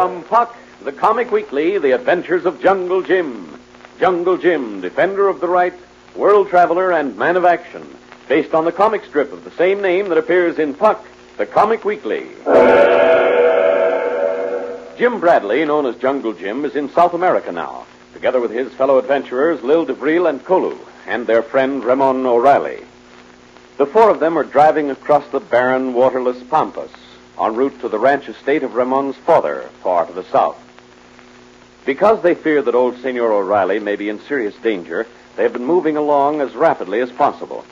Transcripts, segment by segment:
From Puck, the comic weekly, The Adventures of Jungle Jim. Jungle Jim, defender of the right, world traveler, and man of action. Based on the comic strip of the same name that appears in Puck, the comic weekly. Jim Bradley, known as Jungle Jim, is in South America now, together with his fellow adventurers Lil DeVril and Kolu, and their friend Ramon O'Reilly. The four of them are driving across the barren, waterless Pampas, en route to the ranch estate of Ramon's father, far to the south. Because they fear that old Senor O'Reilly may be in serious danger, they have been moving along as rapidly as possible.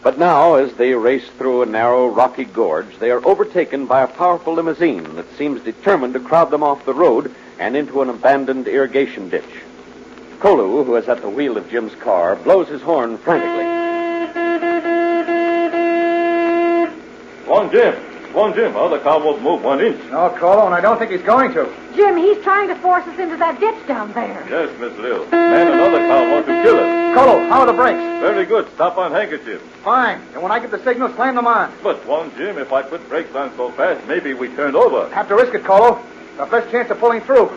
But now, as they race through a narrow, rocky gorge, they are overtaken by a powerful limousine that seems determined to crowd them off the road and into an abandoned irrigation ditch. Kolu, who is at the wheel of Jim's car, blows his horn frantically. Come on, Jim. Oh, the car won't move 1 inch. No, Colo, and I don't think he's going to. Jim, he's trying to force us into that ditch down there. Yes, Miss Lil. And another car wants to kill us. Colo, how are the brakes? Very good. Stop on handkerchief. Fine. And when I get the signal, slam them on. But, Jim, if I put brakes on so fast, maybe we turned over. Have to risk it, Colo. The best chance of pulling through.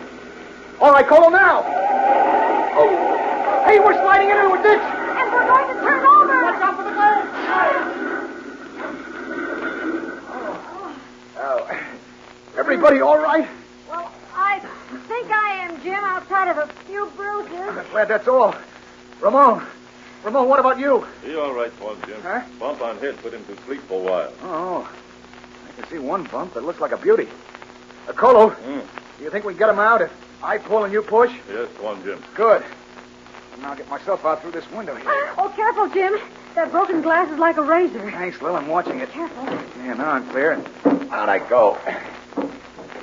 All right, Colo, now. Oh. Hey, we're sliding into a ditch. And we're going to turn over. Watch out for the brakes. Oh. Everybody all right? Well, I think I am, Jim, outside of a few bruises. I'm glad that's all. Ramon, what about you? He all right, Jim. Huh? Bump on head put him to sleep for a while. Oh, I can see one bump that looks like a beauty. Colo, do you think we can get him out if I pull and you push? Yes, Jim. Good. I'll now get myself out through this window here. Oh, careful, Jim. That broken glass is like a razor. Thanks, Lil. I'm watching it. Careful. Yeah, now I'm clear. Out I go.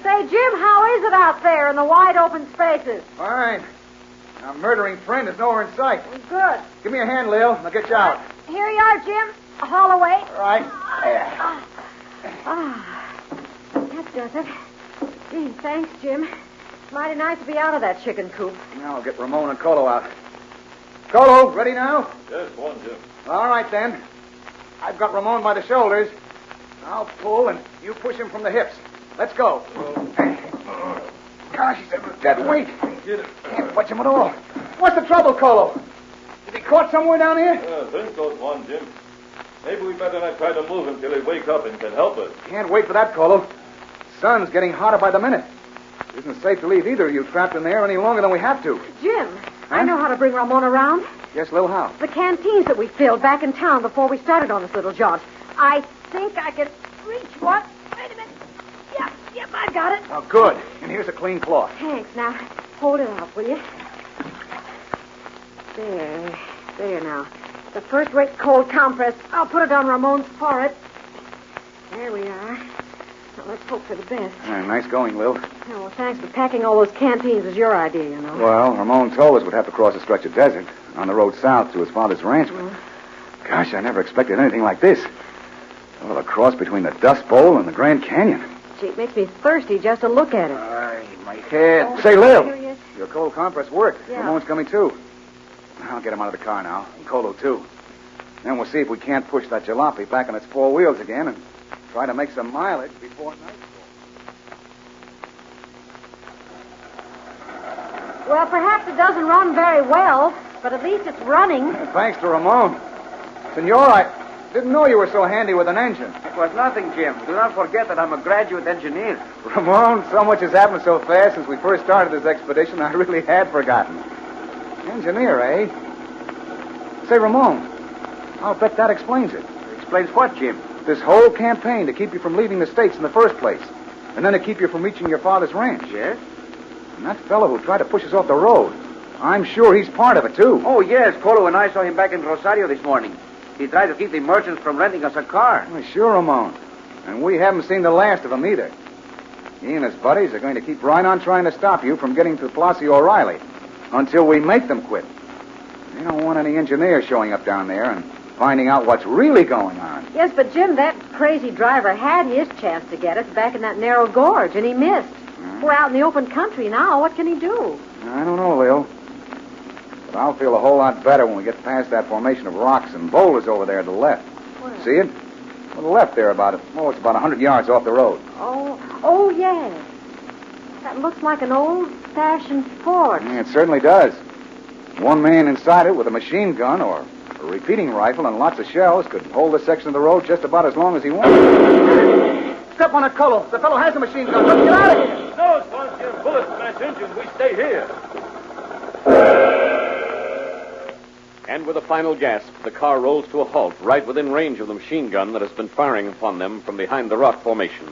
Say, Jim, how is it out there in the wide open spaces? Fine. Our murdering friend is nowhere in sight. Good. Give me a hand, Lil, and I'll get you out. Here you are, Jim. A haul away. All right. That does it. Gee, thanks, Jim. Mighty nice to be out of that chicken coop. Now I'll get Ramon and Colo out. Colo, ready now? Yes, Jim. All right, then. I've got Ramon by the shoulders. I'll pull, and you push him from the hips. Let's go. Gosh, he's a dead weight. Can't budge him at all. What's the trouble, Colo? Is he caught somewhere down here? I think so, Jim. Maybe we better not try to move him till he wakes up and can help us. Can't wait for that, Colo. The sun's getting hotter by the minute. It isn't safe to leave either of you trapped in there any longer than we have to. Jim, I know how to bring Ramon around. Yes, Lil, how? The canteens that we filled back in town before we started on this little jaunt. I think I can reach one. Wait a minute. Yep, I got it. Oh, good. And here's a clean cloth. Thanks. Now, hold it out, will you? There now. The first-rate cold compress. I'll put it on Ramon's forehead. There we are. Now, let's hope for the best. Nice going, Lil. Oh, well, thanks for packing all those canteens was your idea, you know. Well, Ramon told us we'd have to cross a stretch of desert on the road south to his father's ranch. But, gosh, I never expected anything like this. Well, a cross between the Dust Bowl and the Grand Canyon. Gee, it makes me thirsty just to look at it. My head. Oh, Say, Lil, serious? your cold compress worked. Yeah. Ramon's coming, too. I'll get him out of the car now, and Colo, too. Then we'll see if we can't push that jalopy back on its four wheels again and try to make some mileage before nightfall. Well, perhaps it doesn't run very well, but at least it's running. Thanks to Ramon. Senor, I didn't know you were so handy with an engine. It was nothing, Jim. Do not forget that I'm a graduate engineer. Ramon, so much has happened so fast since we first started this expedition, I really had forgotten. Engineer, eh? Say, Ramon, I'll bet that explains it. Explains what, Jim? This whole campaign to keep you from leaving the States in the first place, and then to keep you from reaching your father's ranch. Yes? And that fellow who tried to push us off the road, I'm sure he's part of it, too. Oh, yes. Colo and I saw him back in Rosario this morning. He tried to keep the merchants from renting us a car. Well, sure, Ramon. And we haven't seen the last of him either. He and his buddies are going to keep right on trying to stop you from getting to Palacio O'Reilly until we make them quit. They don't want any engineers showing up down there and finding out what's really going on. Yes, but Jim, that crazy driver had his chance to get us back in that narrow gorge, and he missed. We're out in the open country now. What can he do? I don't know, Lil. But I'll feel a whole lot better when we get past that formation of rocks and boulders over there to the left. Where? See it? To the left there, it's about 100 yards off the road. Oh, yes. That looks like an old-fashioned fort. Yeah, it certainly does. One man inside it with a machine gun or a repeating rifle and lots of shells could hold this section of the road just about as long as he wanted. Step on it, Colo. The fellow has a machine gun. Let's get out of here. No, it's one Jim. Bullets smash engine. We stay here. And with a final gasp, the car rolls to a halt right within range of the machine gun that has been firing upon them from behind the rock formation.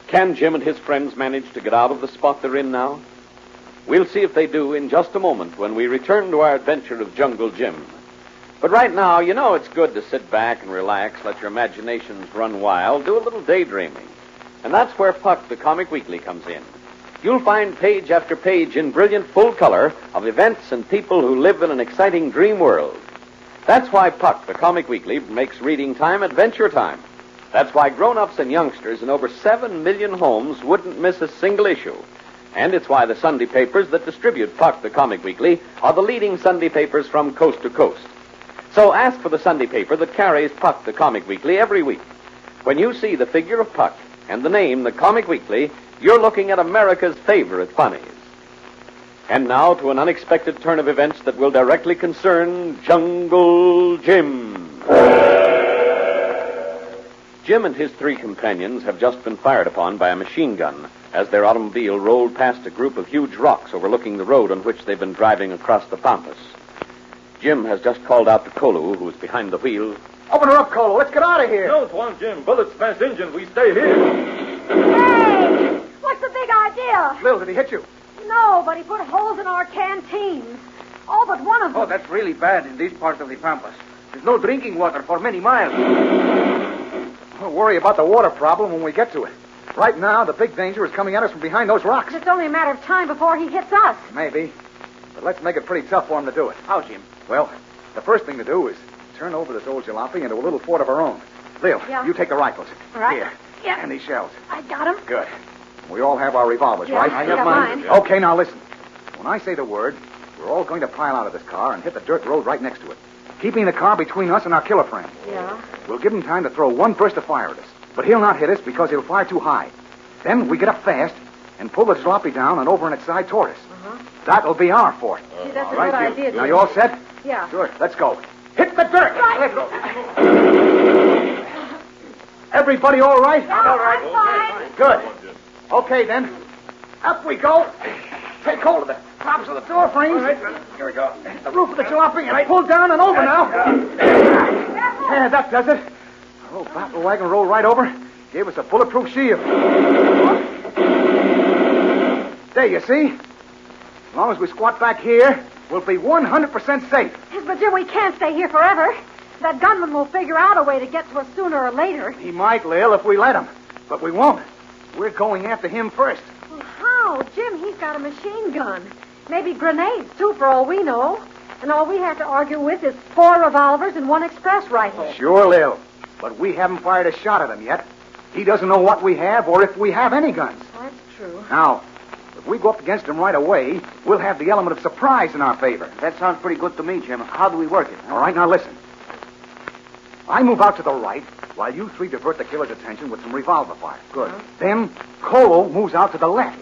Can Jim and his friends manage to get out of the spot they're in now? We'll see if they do in just a moment when we return to our adventure of Jungle Jim. But right now, you know it's good to sit back and relax, let your imaginations run wild, do a little daydreaming. And that's where Puck, the comic weekly, comes in. You'll find page after page in brilliant full color of events and people who live in an exciting dream world. That's why Puck, the comic weekly, makes reading time adventure time. That's why grown-ups and youngsters in over 7 million homes wouldn't miss a single issue. And it's why the Sunday papers that distribute Puck, the comic weekly, are the leading Sunday papers from coast to coast. So ask for the Sunday paper that carries Puck, the comic weekly, every week. When you see the figure of Puck and the name, the comic weekly, you're looking at America's favorite funnies. And now to an unexpected turn of events that will directly concern Jungle Jim. Jim and his 3 companions have just been fired upon by a machine gun as their automobile rolled past a group of huge rocks overlooking the road on which they've been driving across the pampas. Jim has just called out to Kolu, who is behind the wheel. Open her up, Colo. Let's get out of here. No, it's one Jim. Bullets smash engine. We stay here. Hey! What's the big idea? Lil, did he hit you? No, but he put holes in our canteens. All but one of them. Oh, that's really bad in these parts of the Pampas. There's no drinking water for many miles. We'll worry about the water problem when we get to it. Right now, the big danger is coming at us from behind those rocks. It's only a matter of time before he hits us. Maybe. But let's make it pretty tough for him to do it. How, Jim? Well, the first thing to do is turn over this old jalopy into a little fort of our own. Lil, Yeah. you take the rifles. All right. Here. Yeah. And these shells. I got him. Good. We all have our revolvers, Yeah, right? I got mine. Okay, now listen. When I say the word, we're all going to pile out of this car and hit the dirt road right next to it, keeping the car between us and our killer friend. Yeah. We'll give him time to throw one burst of fire at us, but he'll not hit us because he'll fire too high. Then we get up fast and pull the jalopy down and over on its side toward us. That'll be our fort. See, that's All a right, good you. idea, Now Jim. you all set? Yeah. Good. Let's go. Hit the dirt. Right. Everybody all right? Yeah, all right. I'm fine. Good. Okay, then. Up we go. Take hold of the tops of the door frames. All right. Here we go. The roof of the jalopy and pull down and over now. Yeah, that does it. The old battle wagon rolled right over. Gave us a bulletproof shield. There, you see? As long as we squat back here, we'll be 100% safe. Yes, but Jim, we can't stay here forever. That gunman will figure out a way to get to us sooner or later. He might, Lil, if we let him. But we won't. We're going after him first. Well, how? Jim, he's got a machine gun. Maybe grenades, too, for all we know. And all we have to argue with is 4 revolvers and 1 express rifle. Sure, Lil. But we haven't fired a shot at him yet. He doesn't know what we have or if we have any guns. That's true. Now, if we go up against him right away, we'll have the element of surprise in our favor. That sounds pretty good to me, Jim. How do we work it? All right, now listen. I move out to the right while you 3 divert the killer's attention with some revolver fire. Good. Then Colo moves out to the left.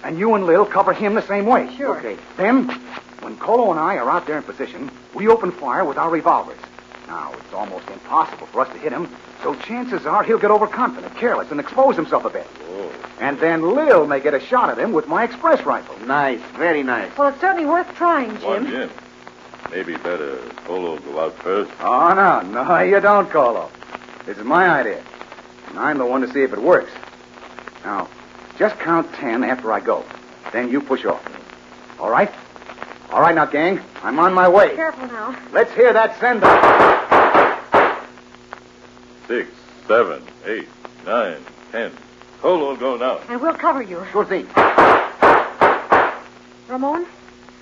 And you and Lil cover him the same way. Sure. Okay. Then, when Colo and I are out there in position, we open fire with our revolvers. Now, it's almost impossible for us to hit him, so chances are he'll get overconfident, careless, and expose himself a bit. And then Lil may get a shot at him with my express rifle. Nice. Very nice. Well, it's certainly worth trying, One Jim. Jim. Maybe better Polo go out first. Oh, no, you don't, Colo. This is my idea. And I'm the one to see if it works. Now, just count 10 after I go. Then you push off. All right? All right, now, gang. I'm on my way. Careful now. Let's hear that sender. 6, 7, 8, 9, 10. Polo go now. And we'll cover you. Sure thing. Ramon,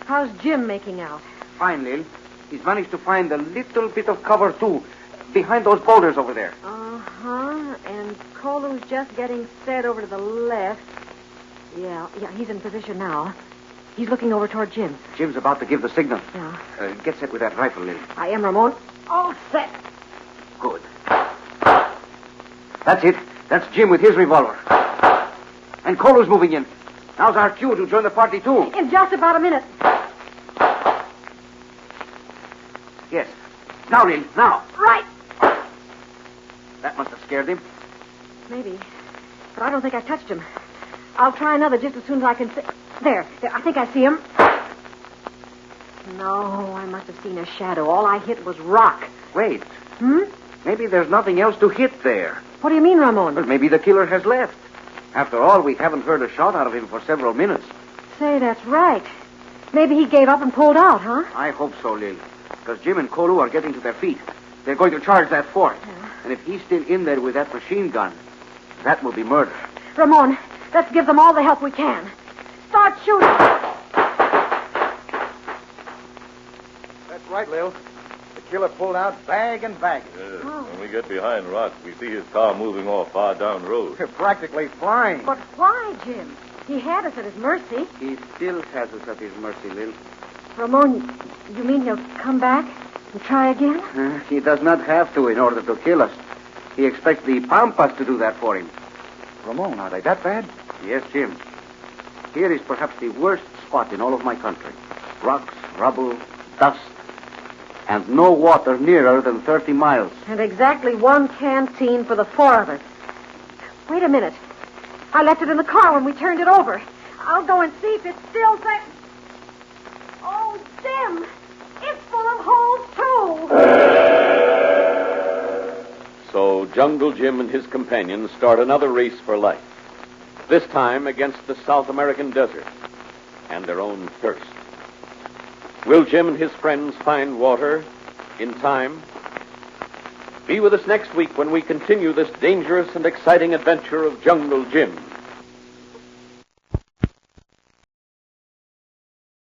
how's Jim making out? Fine, Lil. He's managed to find a little bit of cover, too, behind those boulders over there. Uh-huh. And Kolu's just getting set over to the left. Yeah, he's in position now. He's looking over toward Jim. Jim's about to give the signal. Yeah. Get set with that rifle, Lil. I am, Ramon. All set. Good. That's it. That's Jim with his revolver. And Colo's moving in. Now's our cue to join the party, too. In just about a minute. Yes. Now, Lil, now. Right. That must have scared him. Maybe. But I don't think I touched him. I'll try another just as soon as I can see. There. I think I see him. No, I must have seen a shadow. All I hit was rock. Wait. Hmm? Maybe there's nothing else to hit there. What do you mean, Ramon? Well, maybe the killer has left. After all, we haven't heard a shot out of him for several minutes. Say, that's right. Maybe he gave up and pulled out, huh? I hope so, Lil. Because Jim and Kolu are getting to their feet. They're going to charge that fort. Yeah. And if he's still in there with that machine gun, that will be murder. Ramon, let's give them all the help we can. Start shooting. That's right, Lil. The killer pulled out bag and baggage. When we get behind rocks, we see his car moving off far down the road. They're practically flying. But why, Jim? He had us at his mercy. He still has us at his mercy, Lil. Ramon, you mean he'll come back and try again? He does not have to in order to kill us. He expects the Pampas to do that for him. Ramon, are they that bad? Yes, Jim. Here is perhaps the worst spot in all of my country. Rocks, rubble, dust, and no water nearer than 30 miles. And exactly one canteen for the four of us. Wait a minute. I left it in the car when we turned it over. I'll go and see if it's still there. Oh, Jim! It's full of holes, too! So Jungle Jim and his companions start another race for life. This time against the South American desert and their own thirst. Will Jim and his friends find water in time? Be with us next week when we continue this dangerous and exciting adventure of Jungle Jim.